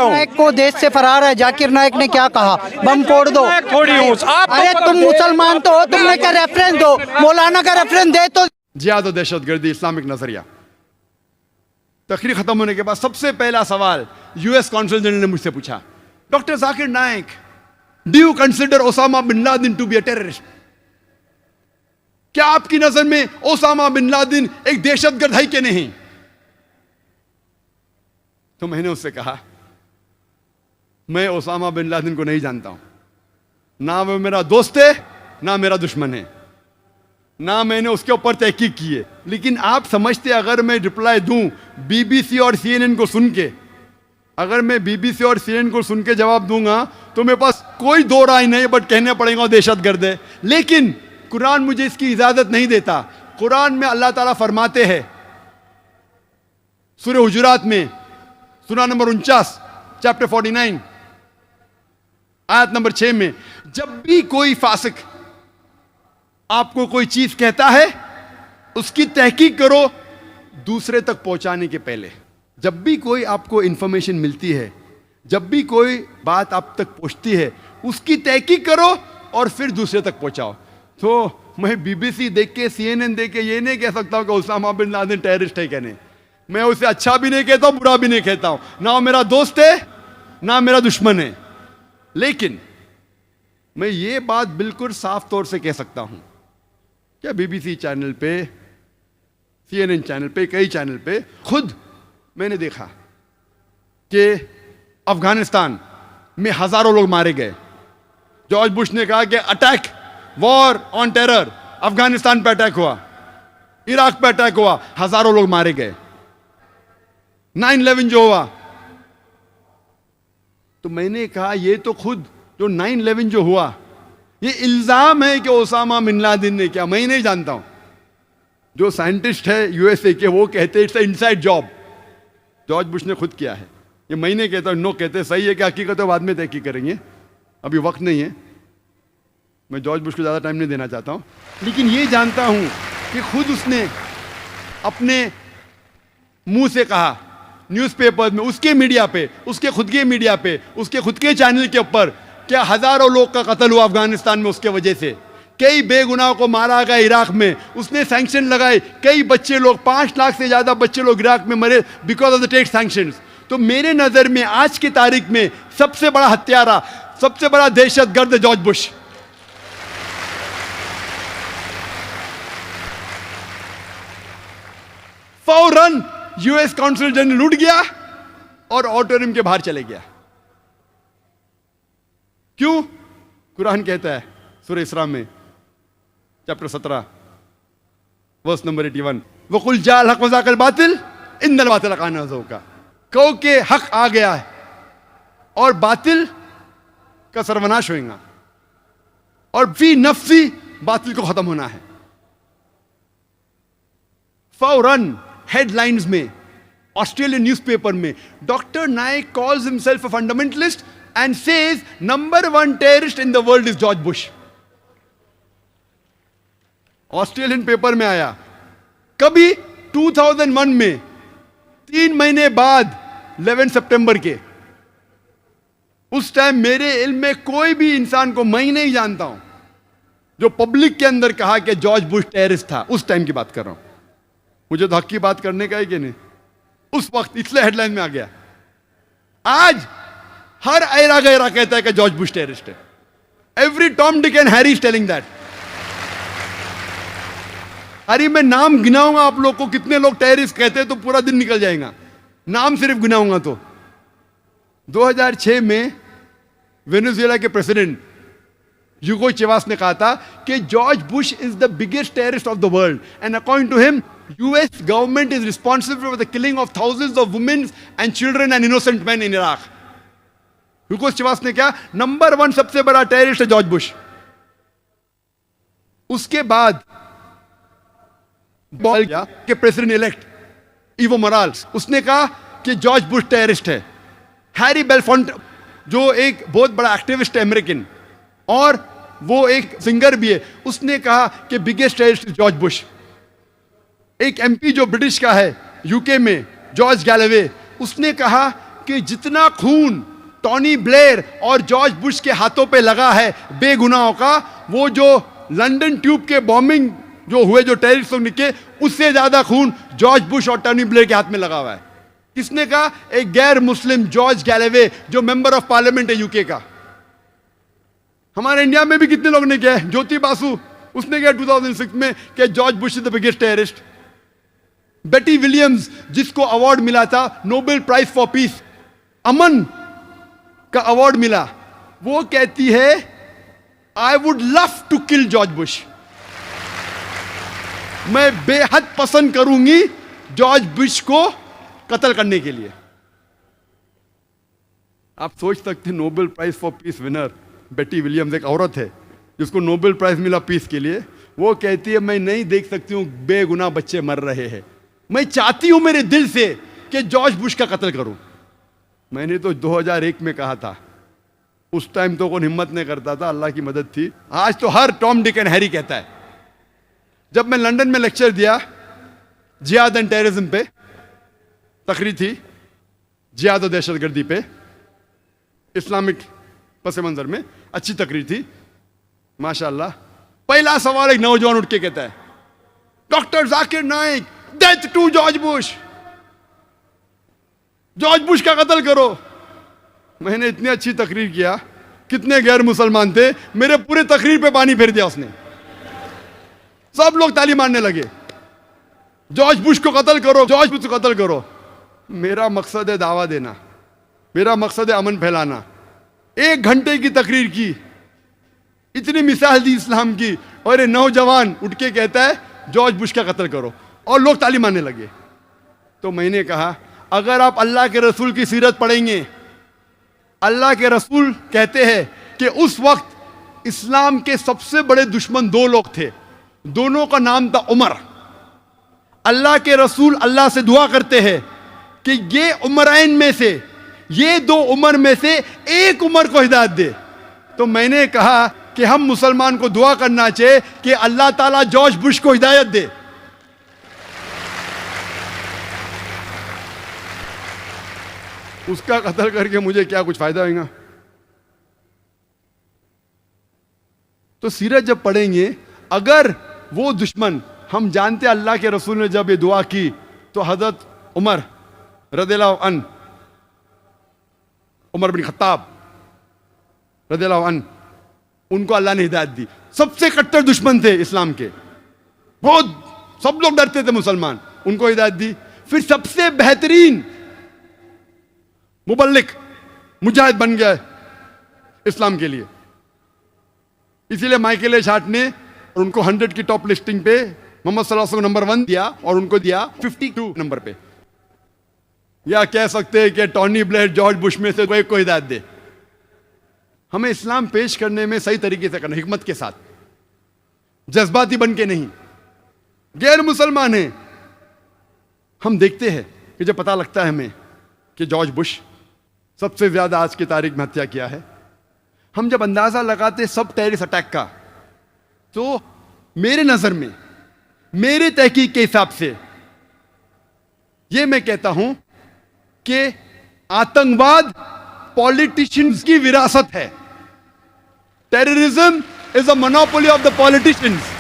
नायक को देश से फरार है। जाकिर नायक ने क्या कहा? बम फोड़ दो। थोड़ी हूँ आप। अरे तुम मुसलमान तो हो, तुमने क्या रेफरेंस दो, मौलाना का रेफरेंस दे तो। जिहाद और दहशतगर्दी, इस्लामिक नजरिया। तकरीर खत्म होने के बाद सबसे पहला सवाल यूएस कौंसल जनरल ने मुझसे पूछा, doctor Zakir Naik, do you consider Osama bin Laden to be a terrorist? क्या आपकी नजर में ओसामा बिन लादेन एक दहशतगर्द है कि नहीं? तो मैंने उससे कहा, मैं ओसामा बिन लादेन को नहीं जानता हूं, ना वो मेरा दोस्त है ना मेरा दुश्मन है, ना मैंने उसके ऊपर तहकीक की है। लेकिन आप समझते अगर मैं रिप्लाई दूं बीबीसी और सीएनएन को सुन के, अगर मैं बीबीसी और सीएनएन को सुन के जवाब दूंगा तो मेरे पास कोई दो राय नहीं, बट कहने पड़ेगा दहशतगर्द है। लेकिन कुरान मुझे इसकी इजाजत नहीं देता। कुरान में अल्लाह ताला फरमाते हैं सूरह हुजुरात में, सूरा नंबर 49 चैप्टर 49 आयत नंबर 6 में, जब भी कोई फासिक आपको कोई चीज कहता है उसकी तहकीक करो दूसरे तक पहुंचाने के पहले। जब भी कोई आपको इंफॉर्मेशन मिलती है, जब भी कोई बात आप तक पहुंचती है, उसकी तहकीक करो और फिर दूसरे तक पहुंचाओ। तो मैं बीबीसी देख के, सीएनएन देख के ये नहीं कह सकता हूं कि उसामा बिन लादेन टेररिस्ट है कहने। मैं उसे अच्छा भी नहीं कहता हूं, बुरा भी नहीं कहता हूं, ना वो मेरा दोस्त है ना मेरा दुश्मन है। लेकिन मैं ये बात बिल्कुल साफ तौर से कह सकता हूं, क्या बीबीसी चैनल पे, सीएनएन चैनल पे, कई चैनल पे खुद मैंने देखा कि अफगानिस्तान में हजारों लोग मारे गए। जॉर्ज बुश ने कहा कि attack, war on terror, Afghanistan पे अटैक हुआ, इराक पे अटैक हुआ, हजारों लोग मारे गए। 9/11 जो हुआ, तो मैंने कहा ये तो खुद जो 9/11 जो हुआ ये इल्जाम है कि ओसामा बिन लादेन ने किया, मैं नहीं जानता हूं। जो साइंटिस्ट है यूएसए के वो कहते हैं it's inside job, George Bush ने खुद किया है। ये मैं नहीं कहता, नो कहते। सही है कि हकीकत है बाद में तहकीक करेंगे, अभी वक्त नहीं है, मैं जॉर्ज बुश को ज़्यादा टाइम नहीं देना चाहता हूँ। लेकिन ये जानता हूँ कि खुद उसने अपने मुंह से कहा न्यूज़पेपर में, उसके मीडिया पे, उसके खुद के मीडिया पे, उसके खुद के चैनल के ऊपर, क्या हजारों लोग का कत्ल हुआ अफगानिस्तान में उसके वजह से, कई बेगुनाह को मारा गया इराक में, उसने सैंक्शन लगाए, कई बच्चे लोग, 5 लाख से ज्यादा बच्चे लोग इराक में मरे because of the trade sanctions. तो मेरे नजर में आज की तारीख में सबसे बड़ा हत्यारा, सबसे बड़ा दहशतगर्द जॉर्ज बुश। फौरन यूएस काउंसिल जनरल उठ गया और ऑडिटोरियम के बाहर चले गया। क्यों? कुरान कहता है सूरह इसरा में चैप्टर 17 वर्स नंबर 81, वकुल जाल हक वज़ाकल बातिल इन्नल बातिल काना ज़हूका, कहो कि हक आ गया है और बातिल का सर्वनाश होगा और फी नफ्सी बातिल को खत्म होना है। फौरन हेडलाइंस में, ऑस्ट्रेलियन न्यूज़पेपर में, doctor Naik calls himself a fundamentalist and says number 1 terrorist in the world is George Bush. Australian paper में आया। कभी 2001 में 3 महीने बाद 11 सितंबर के, उस टाइम मेरे इल्म में कोई भी इंसान को मैं नहीं जानता हूं जो पब्लिक के अंदर कहा कि जॉर्ज बुश टेररिस्ट था। उस टाइम की बात कर रहा हूं, मुझे तो हक की बात करने का है कि नहीं, उस वक्त, इसलिए हेडलाइन में आ गया। आज हर ऐरा गैरा कहता है कि जॉर्ज बुश टेररिस्ट है। Every Tom Dick and Harry is telling that. अरे मैं नाम गिनाऊंगा आप लोग को कितने लोग टेररिस्ट कहते हैं तो पूरा दिन निकल जाएगा, नाम सिर्फ गिनाऊंगा तो। 2006 में वेनेजुएला के प्रेसिडेंट ह्यूगो चेवास ने कहा था कि George Bush is the biggest terrorist of the world and according to him US government is responsible for the killing of thousands of women and children and innocent man in Iraq. Hugo Chavez ने क्या, number 1 सबसे बड़ा terrorist है George Bush. उसके बाद बोल गया कि प्रेसिडेंट इलेक्ट इवो मोराल्स, उसने कहा कि जॉर्ज बुश टेररिस्ट है। हैरी बेलफोंट जो एक बहुत बड़ा एक्टिविस्ट है अमेरिकन और वो एक सिंगर भी है, उसने कहा कि बिगेस्ट टेररिस्ट जॉर्ज बुश। एक एमपी जो ब्रिटिश का है यूके में, जॉर्ज गैलवे, उसने कहा कि जितना खून टॉनी ब्लेयर और जॉर्ज बुश के हाथों पे लगा है बेगुनाहों का, वो जो लंदन ट्यूब के बॉम्बिंग जो हुए, जो टेररिस्ट लोग निकले, उससे ज्यादा खून जॉर्ज बुश और टॉनी ब्लेयर के हाथ में लगा हुआ है। किसने कहा? एक गैर मुस्लिम जॉर्ज गैलेवे, जो मेंबर ऑफ पार्लियामेंट है यूके का। हमारे इंडिया में भी कितने लोग ने किया? ज्योति बासु, उसने किया 2006 में कि George Bush is the biggest terrorist. Betty Williams, जिसको अवार्ड मिला था नोबेल प्राइज फॉर पीस, अमन का अवार्ड मिला, वो कहती है I would love to kill George Bush. मैं बेहद पसंद करूंगी जॉर्ज बुश को कत्ल करने के लिए। आप सोच सकते हैं, Nobel prize for peace winner Betty Williams, एक औरत है जिसको नोबेल प्राइज मिला पीस के लिए, वो कहती है मैं नहीं देख सकती हूं बेगुनाह बच्चे मर रहे हैं, मैं चाहती हूं मेरे दिल से कि जॉर्ज बुश का कत्ल करूं। मैंने तो 2001 में कहा था, उस टाइम तो कौन हिम्मत नहीं करता था, अल्लाह की मदद थी। आज तो हर टॉम डिक एंड हैरी कहता है। जब मैं लंदन में लेक्चर दिया जिहाद एंड टेररिज्म पे, तकरीर थी जिहाद और दहशतगर्दी पे, इस्लामिक पस मंजर में, अच्छी तकरीर थी माशाअल्लाह। पहला सवाल एक नौजवान उठ के कहता है, doctor Zakir Naik, death to George Bush, George Bush का कत्ल करो। मैंने इतनी अच्छी तकरीर किया, कितने गैर मुसलमान थे, मेरे पूरे तकरीर पे पानी फेर दिया उसने। सब लोग ताली मारने लगे, जॉर्ज बुश को कत्ल करो, जॉर्ज बुश को कत्ल करो। मेरा मकसद है दावा देना, मेरा मकसद है अमन फैलाना। 1 घंटे की तकरीर की, इतनी मिसाल दी इस्लाम की, और ये नौजवान उठ के कहता है जॉर्ज बुश का कत्ल करो, और लोग ताली मारने लगे। तो मैंने कहा अगर आप अल्लाह के रसूल की सीरत पढ़ेंगे, अल्लाह के रसूल कहते हैं कि उस वक्त इस्लाम के सबसे बड़े दुश्मन 2 लोग थे, दोनों का नाम था उमर। अल्लाह के रसूल अल्लाह से दुआ करते हैं कि ये उमरैन में से, ये 2 उमर में से एक उमर को हिदायत दे। तो मैंने कहा कि हम मुसलमान को दुआ करना चाहिए कि अल्लाह ताला जॉर्ज बुश को हिदायत दे। उसका कत्ल करके मुझे क्या कुछ फायदा होगा? तो सीरत जब पढ़ेंगे, अगर वो दुश्मन, हम जानते अल्लाह के रसूल ने जब ये दुआ की तो हजरत उमर रदियल्लाहु अन्हु, उमर बिन खत्ताब रदियल्लाहु अन्हु, उनको अल्लाह ने हिदायत दी। सबसे कट्टर दुश्मन थे इस्लाम के, बहुत सब लोग डरते थे मुसलमान, उनको हिदायत दी। फिर सबसे बेहतरीन मुबल्लिग, मुजाहिद बन गया इस्लाम के लिए। इसीलिए माइकल एच हार्ट ने उनको 100 की टॉप लिस्टिंग पे मोहम्मद सल्लल्लाहु अलैहि वसल्लम नंबर 1 दिया, और उनको दिया 52 नंबर पे। या कह सकते हैं कि टॉनी ब्लेयर जॉर्ज बुश में से कोई को हिदायत दे। हमें इस्लाम पेश करने में सही तरीके से करना, हिकमत के साथ, जज्बाती बन के नहीं। गैर मुसलमान है, हम देखते हैं कि जब पता लगता है हमें कि जॉर्ज बुश सबसे ज्यादा आज की तारीख में हत्या किया है, हम जब अंदाजा लगाते सब टेररिस्ट अटैक का, तो मेरे नजर में, मेरे तहकीक के हिसाब से यह मैं कहता हूं कि आतंकवाद पॉलिटिशियंस की विरासत है। Terrorism is a monopoly of the politicians.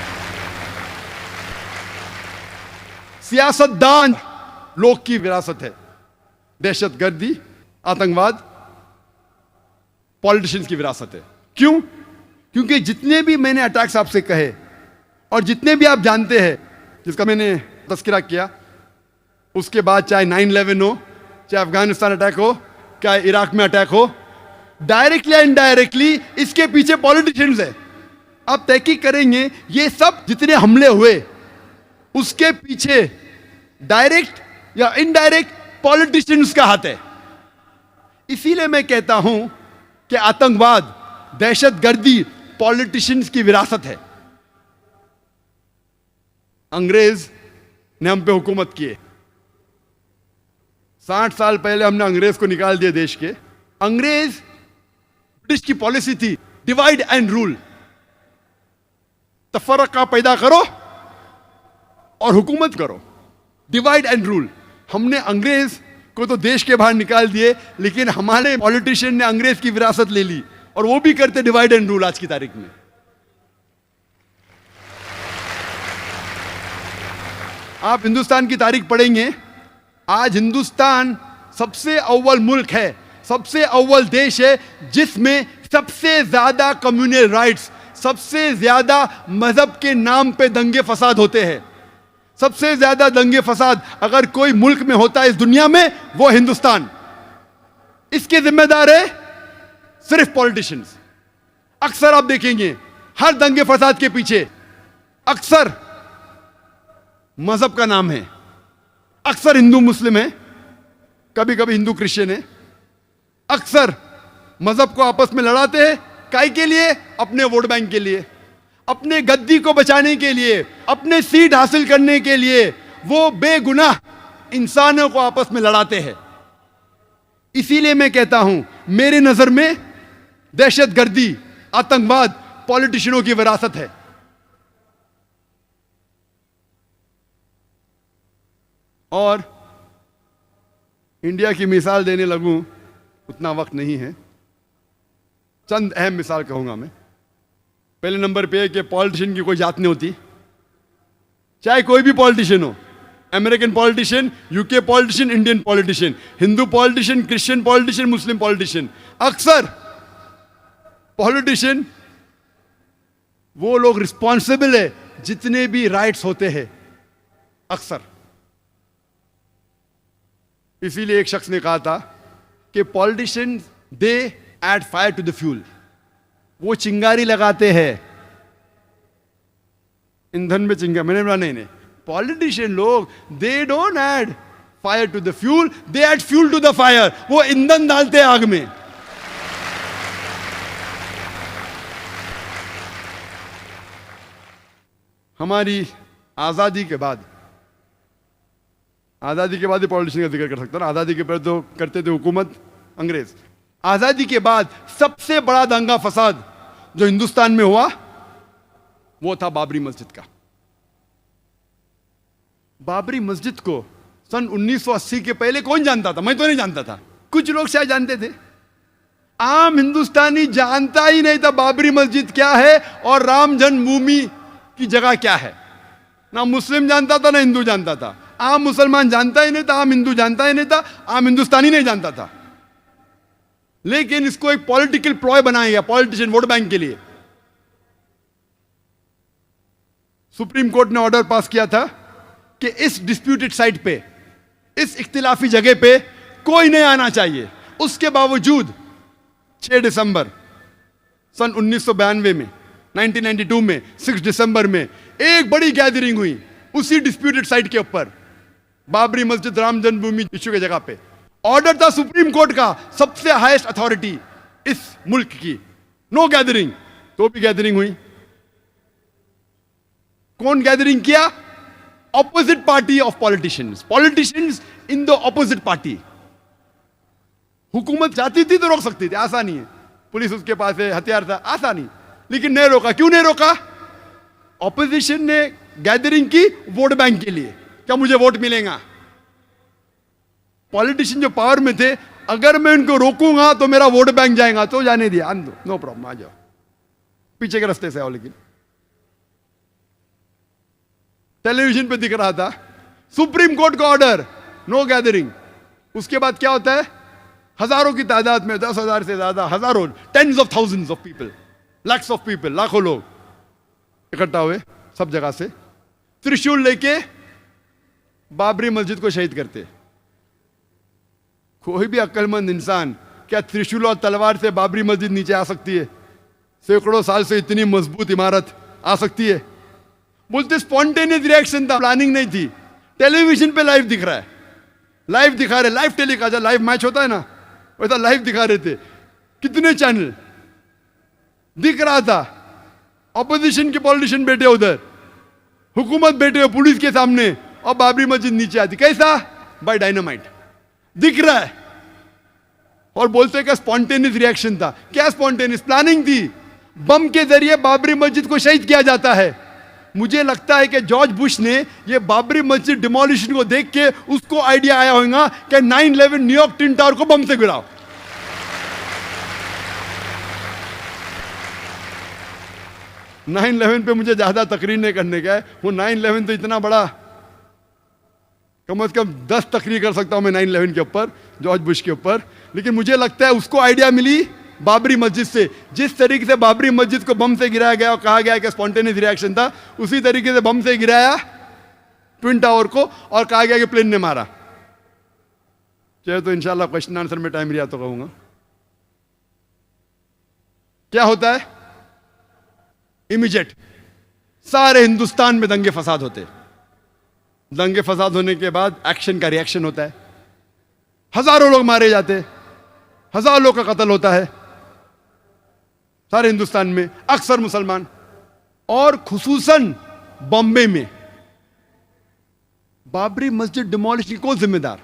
सियासतदान लोग की विरासत है। दहशतगर्दी, आतंकवाद पॉलिटिशियंस की विरासत है। क्यों? क्योंकि जितने भी मैंने अटैक्स आपसे कहे, और जितने भी आप जानते हैं जिसका मैंने तस्करा किया, उसके बाद चाहे 9/11 हो, चाहे अफगानिस्तान अटैक हो, चाहे इराक में अटैक हो, डायरेक्टली या इनडायरेक्टली इसके पीछे पॉलिटिशियंस है। आप तहकीक करेंगे, ये सब जितने हमले हुए उसके पीछे डायरेक्ट या इनडायरेक्ट पॉलिटिशियंस का हाथ है। इसीलिए मैं कहता हूं कि आतंकवाद, दहशतगर्दी पॉलिटिशियंस की विरासत है। अंग्रेज ने हम पे हुकूमत किए, 60 साल पहले हमने अंग्रेज को निकाल दिया देश के। अंग्रेज, ब्रिटिश की पॉलिसी थी डिवाइड एंड रूल, तफरका पैदा करो और हुकूमत करो, डिवाइड एंड रूल। हमने अंग्रेज को तो देश के बाहर निकाल दिए, लेकिन हमारे पॉलिटिशियन ने अंग्रेज की विरासत ले ली, और वो भी करते डिवाइड एंड रूल आज की तारीख में। आप हिंदुस्तान की तारीख पढ़ेंगे, आज हिंदुस्तान सबसे अव्वल मुल्क है, सबसे अव्वल देश है जिसमें सबसे ज्यादा कम्युनल राइट्स, सबसे ज्यादा मजहब के नाम पे दंगे फसाद होते हैं। सबसे ज्यादा दंगे फसाद अगर कोई मुल्क में होता है इस दुनिया में, वो हिंदुस्तान। इसके जिम्मेदार है सिर्फ पॉलिटिशियंस। अक्सर आप देखेंगे हर दंगे फसाद के पीछे अक्सर मजहब का नाम है, अक्सर हिंदू मुस्लिम है, कभी कभी हिंदू क्रिश्चियन है। अक्सर मजहब को आपस में लड़ाते हैं, काहे के लिए? अपने वोट बैंक के लिए, अपने गद्दी को बचाने के लिए, अपने सीट हासिल करने के लिए वो बेगुनाह इंसानों को आपस में लड़ाते हैं। इसीलिए मैं कहता हूं, मेरे नजर में दहशतगर्दी, आतंकवाद पॉलिटिशियनों की विरासत है। और इंडिया की मिसाल देने लगूं, उतना वक्त नहीं है, चंद अहम मिसाल कहूंगा मैं। पहले नंबर पे है कि पॉलिटिशियन की कोई जात नहीं होती, चाहे कोई भी पॉलिटिशियन हो, American politician, UK politician, Indian politician, Hindu politician, Christian politician, Muslim politician. अक्सर पॉलिटिशियन वो लोग रिस्पॉन्सिबल है जितने भी राइट्स होते हैं, अक्सर। इसीलिए एक शख्स ने कहा था कि politician they add fire to the fuel, वो चिंगारी लगाते हैं, ईंधन में चिंगारी। मैंने बोला नहीं, पॉलिटिशियन लोग they don't add fire to the fuel, they add fuel to the fire, वो ईंधन डालते हैं आग में। हमारी आजादी के बाद ही पॉलिटिशियन का जिक्र कर सकता हूं ना, आजादी के पहले तो करते थे हुकूमत अंग्रेज। आजादी के बाद सबसे बड़ा दंगा फसाद जो हिंदुस्तान में हुआ वो था बाबरी मस्जिद का। बाबरी मस्जिद को सन 1980 के पहले कौन जानता था? मैं तो नहीं जानता था, कुछ लोग शायद जानते थे। आम हिंदुस्तानी जानता ही नहीं था बाबरी मस्जिद क्या है और राम जन्मभूमि की जगह क्या है। ना मुस्लिम जानता था ना हिंदू जानता था। आम मुसलमान जानता ही नहीं था, आम हिंदू जानता ही नहीं था, आम हिंदुस्तानी नहीं जानता था। लेकिन इसको एक पॉलिटिकल प्लॉय बनाया गया पॉलिटिशियन वोट बैंक के लिए। सुप्रीम कोर्ट ने ऑर्डर पास किया था कि इस डिस्प्यूटेड साइट पे, इस इख्तिलाफी जगह पे कोई नहीं आना चाहिए। उसके बावजूद 6 दिसंबर सन 1992 में, 1992 में 6 दिसंबर में एक बड़ी गैदरिंग हुई उसी डिस्प्यूटेड साइट के ऊपर, बाबरी मस्जिद राम जन्मभूमि इश्यू की जगह पे। ऑर्डर था सुप्रीम कोर्ट का, सबसे हाईएस्ट अथॉरिटी इस मुल्क की, नो गैदरिंग, तो भी गैदरिंग हुई। कौन गैदरिंग किया? Opposite party of politicians, politicians in the opposite party. हुकूमत चाहती थी तो रोक सकती थी, आसानी है, पुलिस उसके पास है, हथियार था, आसानी, लेकिन नहीं रोका। क्यों नहीं रोका? ऑपोजिशन ने गैदरिंग की वोट बैंक के लिए, क्या मुझे वोट मिलेगा। पॉलिटिशियन जो पावर में थे, अगर मैं उनको रोकूंगा तो मेरा वोट बैंक जाएगा, तो जाने दिया, आन दो, नो प्रॉब्लम, आ जाओ, पीछे के रास्ते से आओ। लेकिन टेलीविजन पे दिख रहा था सुप्रीम कोर्ट का ऑर्डर, नो गैदरिंग। उसके बाद क्या होता है? हजारों की तादाद में, 10,000 से ज्यादा, हजारों, tens of thousands of people, lakhs of people, लाखों लोग इकट्ठा हुए सब जगह से, त्रिशूल लेके बाबरी मस्जिद को शहीद करते। कोई भी अक्लमंद इंसान क्या त्रिशूल और तलवार से बाबरी मस्जिद नीचे आ सकती है? सैकड़ों साल से इतनी मजबूत इमारत आ सकती है? बोलते स्पॉन्टेनियस रिएक्शन था, प्लानिंग नहीं थी। टेलीविजन पे लाइव दिख रहा है, लाइव दिखा रहे, लाइव टेलीकास्ट, लाइव मैच होता है ना, वैसा लाइव दिखा रहे थे। कितने चैनल दिख रहा था, ऑपोजिशन के पॉलिटिशियन बैठे उधर, हुकूमत बैठे हो पुलिस के सामने, और बाबरी मस्जिद नीचे आती। कैसा? बाय डायनामाइट, दिख रहा है। और बोलते कि स्पॉन्टेनियस रिएक्शन था। क्या स्पॉन्टेनियस? प्लानिंग थी। बम के जरिए बाबरी मस्जिद को शहीद किया जाता है। मुझे लगता है कि जॉर्ज बुश ने ये बाबरी मस्जिद डिमोलिशन को देख के उसको आइडिया आया होगा कि 9/11 न्यूयॉर्क ट्विन टावर को बम से गिराओ। नाइन 11 पे मुझे ज्यादा तकरीर नहीं करने का है। वो 9/11 तो इतना बड़ा, कम से कम 10 तकरीर कर सकता हूं मैं 9/11 के ऊपर, जॉर्ज बुश के ऊपर। लेकिन मुझे लगता है उसको आइडिया मिली बाबरी मस्जिद से। जिस तरीके से बाबरी मस्जिद को बम से गिराया गया और कहा गया कि स्पॉन्टेनियस रिएक्शन था, उसी तरीके से बम से गिराया ट्विन टावर को और कहा गया कि प्लेन ने मारा। चाहे तो इंशाल्लाह क्वेश्चन आंसर में टाइम रिया तो कहूंगा। क्या होता है? इमीडिएट सारे हिंदुस्तान में दंगे फसाद होते। दंगे फसाद होने के बाद एक्शन का रिएक्शन होता है, हजारों लोग मारे जाते, हजारों लोग का कत्ल होता है सारे हिंदुस्तान में, अक्सर मुसलमान। और खुसूसन बॉम्बे में बाबरी मस्जिद डिमोलिशन को जिम्मेदार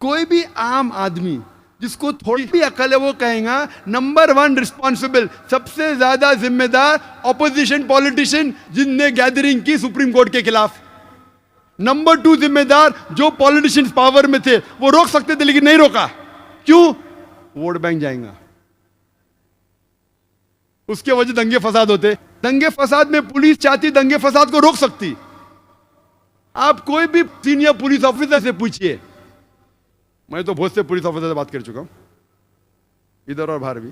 कोई भी आम आदमी जिसको थोड़ी भी अकल है वो कहेगा नंबर 1 रिस्पॉन्सिबल, सबसे ज्यादा जिम्मेदार ऑपोजिशन पॉलिटिशियन जिनने गैदरिंग की सुप्रीम कोर्ट के खिलाफ। नंबर 2 जिम्मेदार जो पॉलिटिशियंस पावर में थे, वो रोक सकते थे लेकिन नहीं रोका। क्यों? वोट बैंक जाएगा, उसके वजह दंगे फसाद होते। दंगे फसाद में पुलिस चाहती दंगे फसाद को रोक सकती। आप कोई भी सीनियर पुलिस ऑफिसर से पूछिए, मैं तो बहुत से पुलिस ऑफिसर से बात कर चुका हूं इधर और बाहर भी,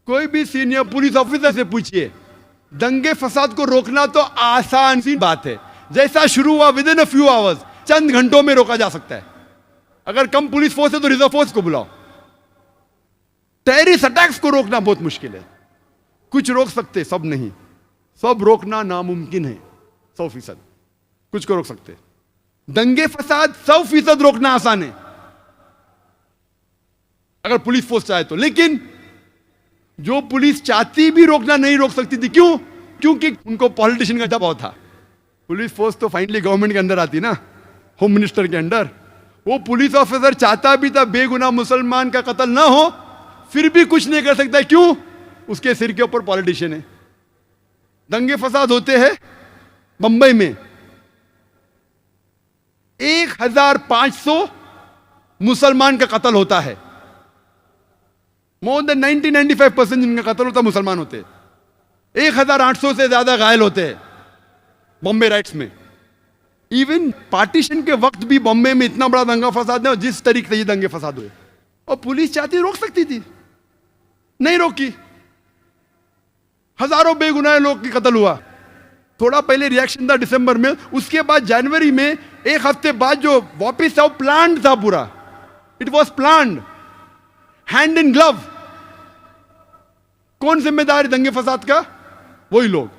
कोई भी सीनियर पुलिस ऑफिसर से पूछिए, दंगे फसाद को रोकना तो आसान सी बात है। जैसा शुरू हुआ within a few hours, चंद घंटों में रोका जा सकता है। अगर कम पुलिस फोर्स है तो रिजर्व फोर्स को बुलाओ। टेररिस्ट अटैक्स को रोकना बहुत मुश्किल है। कुछ रोक सकते, सब नहीं। सब रोकना नामुमकिन है 100%। कुछ को रोक सकते। दंगे फसाद 100% रोकना आसान है अगर पुलिस फोर्स चाहे तो। लेकिन जो पुलिस चाहती भी रोकना नहीं रोक सकती थी। क्यों? क्योंकि उनको पॉलिटिशियन का दबाव था। पुलिस फोर्स तो फाइनली गवर्नमेंट के अंदर आती ना, होम मिनिस्टर के अंडर। वो पुलिस ऑफिसर चाहता भी था बेगुनाह मुसलमान का कत्ल ना हो, फिर भी कुछ नहीं कर सकता। क्यों? उसके सिर के ऊपर पॉलिटिशियन है। दंगे फसाद होते हैं बंबई में, 1500 मुसलमान का कत्ल होता है। मोर देन 90-95% जिनका कत्ल होता है मुसलमान होते हैं। 1800 से ज्यादा घायल होते हैं बॉम्बे राइट्स में। इवन पार्टीशन के वक्त भी बॉम्बे में इतना बड़ा दंगा फसाद है, और जिस तरीके से ये दंगे फसाद हुए, और पुलिस चाहती रोक सकती थी, नहीं रोकी। हजारों बेगुनाह लोग की कत्ल हुआ। थोड़ा पहले रिएक्शन था दिसंबर में, उसके बाद जनवरी में, एक हफ्ते बाद जो वापिस आओ, प्लान था पूरा। It was planned, hand in glove. कौन जिम्मेदार है दंगे फसाद का? वही लोग।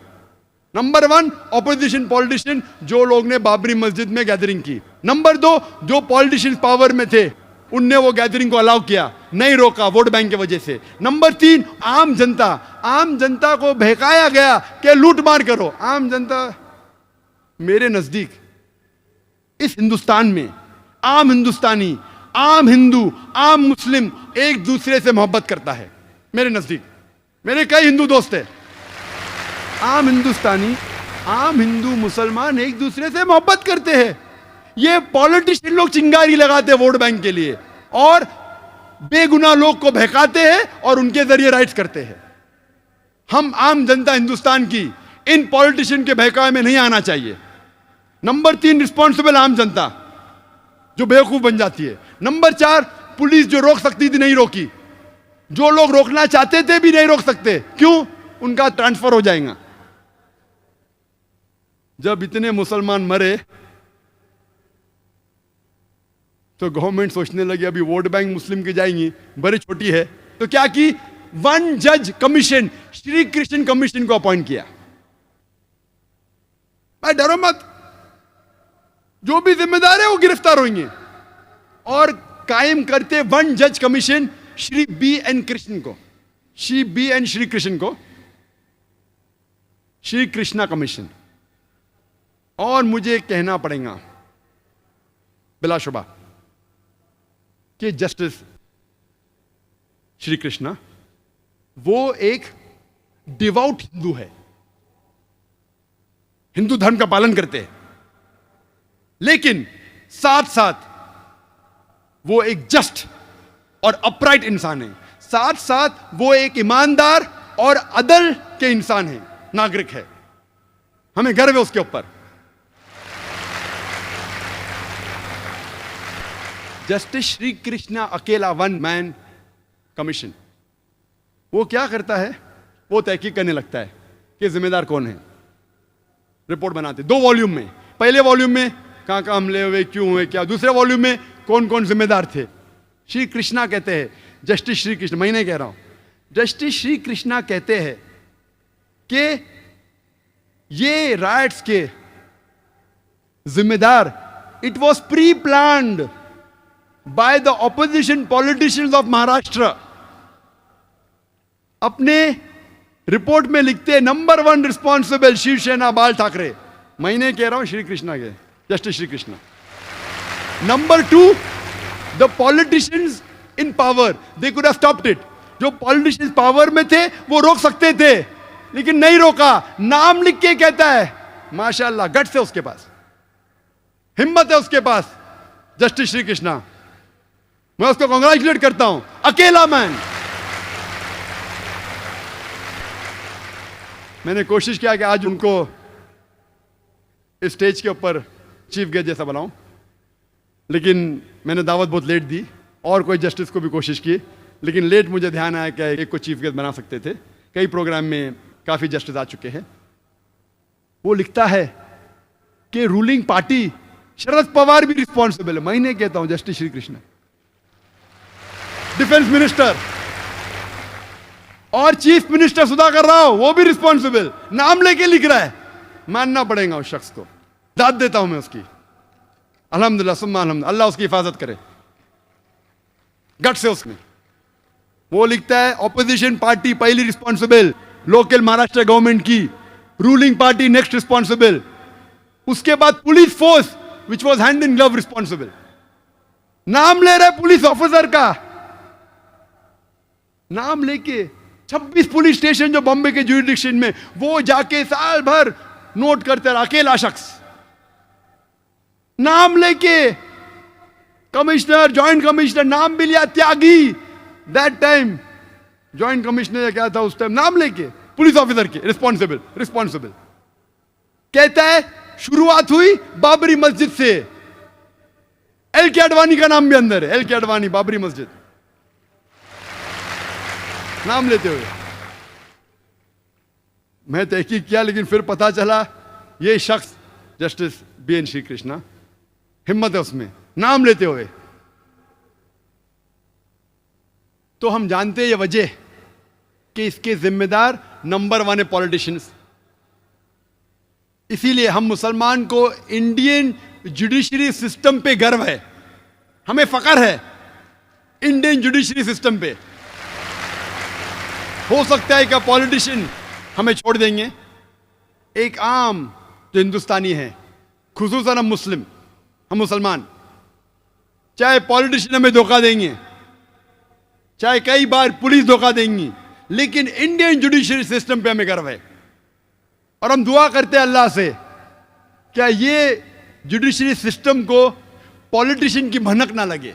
नंबर 1 ऑपोजिशन पॉलिटिशियन, जो लोग ने बाबरी मस्जिद में गैदरिंग की। नंबर 2 जो पॉलिटिशियन पावर में थे, उनने वो गैदरिंग को अलाउ किया, नहीं रोका वोट बैंक की वजह से। नंबर 3 आम जनता। आम जनता को बहकाया गया कि लूट मार करो। आम जनता, मेरे नजदीक इस हिंदुस्तान में आम हिंदुस्तानी, आम हिंदू, आम मुस्लिम एक दूसरे से मोहब्बत करता है। मेरे नजदीक मेरे कई हिंदू दोस्त हैं। आम हिंदुस्तानी, आम हिंदू मुसलमान एक दूसरे से मोहब्बत करते हैं। ये पॉलिटिशियन लोग चिंगारी लगाते हैं वोट बैंक के लिए, और बेगुनाह लोग को बहकाते हैं और उनके जरिए राइट्स करते हैं। हम आम जनता हिंदुस्तान की इन पॉलिटिशियन के बहकावे में नहीं आना चाहिए। नंबर 3 रिस्पॉन्सिबल आम जनता, जो बेवकूफ बन जाती है। नंबर 4 पुलिस, जो रोक सकती थी नहीं रोकी। जो लोग रोकना चाहते थे भी नहीं रोक सकते। क्यों? उनका ट्रांसफर हो जाएगा। जब इतने मुसलमान मरे तो गवर्नमेंट सोचने लगी अभी वोट बैंक मुस्लिम की जाएंगी, बड़ी छोटी है, तो क्या की 1 जज कमीशन, श्री कृष्ण कमीशन को अपॉइंट किया। भाई डरो मत, जो भी जिम्मेदार है वो गिरफ्तार होंगे। और कायम करते 1 जज कमीशन श्री B.N. कृष्ण को, श्री B.N. श्री कृष्ण को श्री कृष्णा कमीशन। और मुझे कहना पड़ेगा बिलाशुबा कि जस्टिस श्री कृष्णा वो एक डिवाउट हिंदू है। हिंदू धर्म का पालन करते हैं, लेकिन साथ साथ वो एक जस्ट और अपराइट इंसान है, साथ साथ वो एक ईमानदार और अदल के इंसान है, नागरिक है। हमें गर्व है उसके ऊपर। जस्टिस श्री कृष्णा अकेला वन मैन कमीशन, वो क्या करता है? वो तहकीक करने लगता है कि जिम्मेदार कौन है। रिपोर्ट बनाते 2 वॉल्यूम में। पहले वॉल्यूम में कहां कहां हमले हुए, क्यों हुए, क्या। दूसरे वॉल्यूम में कौन कौन जिम्मेदार थे। श्री कृष्णा कहते हैं, जस्टिस श्री कृष्ण, मैं नहीं कह रहा हूं, जस्टिस श्री कृष्णा कहते हैं कि ये राइट्स के जिम्मेदार, it was pre planned by the opposition politicians of Maharashtra. अपने रिपोर्ट में लिखते हैं नंबर 1 रिस्पॉन्सिबल शिवसेना बाल ठाकरे। मैं नहीं कह रहा हूं, श्री कृष्णा के, justice Shri Krishna. Number 2, the politicians in power, they could have stopped it. जो पॉलिटिशियंस पावर में थे वो रोक सकते थे, लेकिन नहीं रोका। नाम लिख के कहता है, माशाअल्लाह, गट्स है उसके पास, हिम्मत है उसके पास, जस्टिस श्री कृष्णा। मैं उसको कांग्रेचुलेट करता हूं। अकेला मैन। मैंने कोशिश किया कि आज उनको इस स्टेज के ऊपर चीफ गेस्ट जैसा बनाऊं, लेकिन मैंने दावत बहुत लेट दी, और कोई जस्टिस को भी कोशिश की, लेकिन लेट मुझे ध्यान आया कि एक को चीफ गेस्ट बना सकते थे। कई प्रोग्राम में काफी जस्टिस आ चुके हैं। वो लिखता है कि रूलिंग पार्टी शरद पवार भी रिस्पॉन्सिबल है। मैं नहीं कहता हूं, justice Shri Krishna. Defence minister और चीफ मिनिस्टर सुधाकर राव, वो भी रिस्पॉन्सिबल, नाम लेके लिख रहा है। मानना पड़ेगा उस शख्स को, दाद देता हूं मैं उसकी। अल्हम्दुलिल्लाह सुम्मा अल्हम्दुलिल्लाह, अल्लाह उसकी हिफाजत करे। गट से उसने वो लिखता है, ऑपोजिशन पार्टी पहली रिस्पॉन्सिबल, लोकल महाराष्ट्र गवर्नमेंट की, रूलिंग पार्टी नेक्स्ट रिस्पॉन्सिबल, उसके बाद police force which was hand in glove responsible. नाम ले रहा है पुलिस ऑफिसर का, नाम लेके 26 पुलिस स्टेशन जो बॉम्बे के ज्यूरिडिक्शन में, वो जाके साल भर नोट करते रहा। अकेला शख्स नाम लेके, कमिश्नर, जॉइंट कमिश्नर, नाम भी लिया, त्यागी दैट टाइम जॉइंट कमिश्नर क्या था उस टाइम, नाम लेके पुलिस ऑफिसर के रिस्पॉन्सिबल रिस्पॉन्सिबल। कहता है शुरुआत हुई बाबरी मस्जिद से। एल के अडवाणी का नाम भी अंदर है, एल के अडवाणी, बाबरी मस्जिद, नाम लेते हुए। मैं तहकीक किया, लेकिन फिर पता चला ये शख्स जस्टिस BN श्री कृष्णा, हिम्मत है उसमें, नाम लेते हुए। तो हम जानते हैं ये वजह कि इसके जिम्मेदार नंबर 1 है पॉलिटिशियंस। इसीलिए हम मुसलमान को इंडियन जुडिशरी सिस्टम पे गर्व है, हमें फख्र है इंडियन जुडिशरी सिस्टम पे। हो सकता है कि पॉलिटिशियन हमें छोड़ देंगे, एक आम जो हिंदुस्तानी है, खुसूसन हम मुस्लिम, हम मुसलमान, चाहे पॉलिटिशियन हमें धोखा देंगे, चाहे कई बार पुलिस धोखा देंगी, लेकिन इंडियन जुडिशरी सिस्टम पे हमें गर्व है। और हम दुआ करते हैं अल्लाह से, क्या ये जुडिशरी सिस्टम को पॉलिटिशियन की भनक ना लगे।